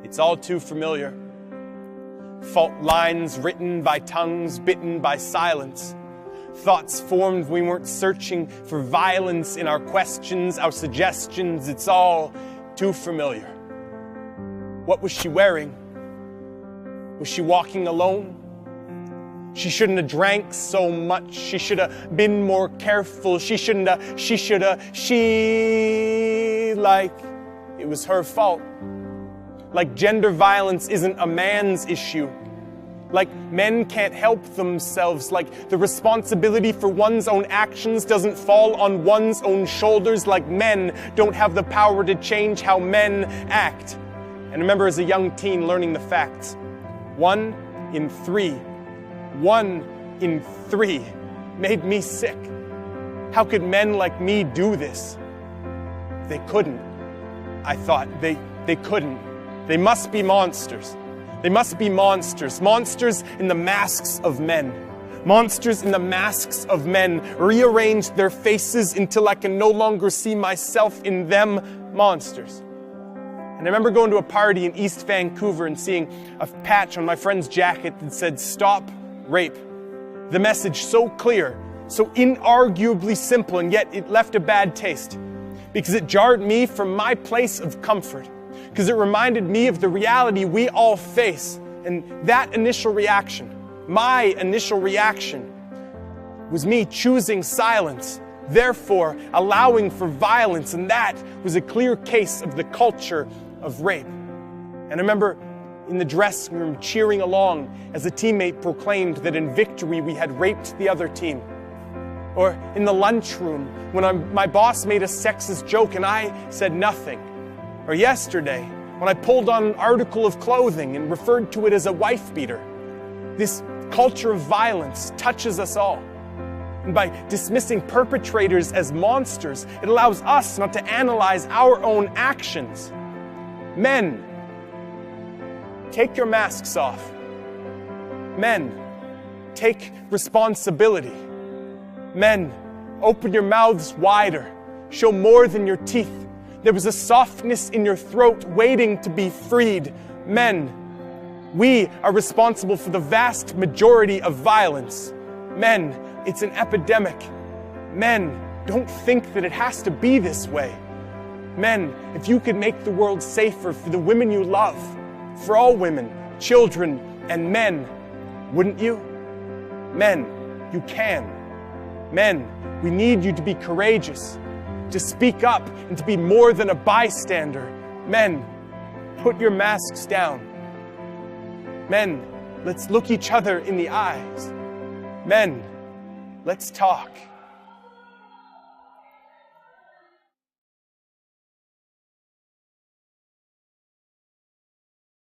It's all too familiar. Fault lines written by tongues bitten by silence. Thoughts formed when we weren't searching for violence in our questions, our suggestions. It's all too familiar. What was she wearing? Was she walking alone? She shouldn't have drank so much. She should have been more careful. Like it was her fault. Like gender violence isn't a man's issue. Like men can't help themselves. Like the responsibility for one's own actions doesn't fall on one's own shoulders. Like men don't have the power to change how men act. And I remember as a young teen learning the facts. 1 in 3 made me sick. How could men like me do this? They couldn't. I thought they couldn't. They must be monsters. They must be monsters. Monsters in the masks of men. Monsters in the masks of men. Rearranged their faces until I can no longer see myself in them. Monsters. And I remember going to a party in East Vancouver and seeing a patch on my friend's jacket that said, "Stop Rape." The message so clear, so inarguably simple, and yet it left a bad taste. Because it jarred me from my place of comfort. Because it reminded me of the reality we all face. And that initial reaction, my initial reaction, was me choosing silence, therefore allowing for violence. And that was a clear case of the culture of rape. And I remember in the dressing room cheering along as a teammate proclaimed that in victory we had raped the other team. Or in the lunchroom when my boss made a sexist joke and I said nothing. Or yesterday when I pulled on an article of clothing and referred to it as a wife beater. This culture of violence touches us all. And by dismissing perpetrators as monsters, it allows us not to analyze our own actions. Men, take your masks off. Men, take responsibility. Men, open your mouths wider. Show more than your teeth. There was a softness in your throat waiting to be freed. Men, we are responsible for the vast majority of violence. Men, it's an epidemic. Men, don't think that it has to be this way. Men, if you could make the world safer for the women you love, for all women, children, and men, wouldn't you? Men, you can. Men, we need you to be courageous, to speak up, and to be more than a bystander. Men, put your masks down. Men, let's look each other in the eyes. Men, let's talk.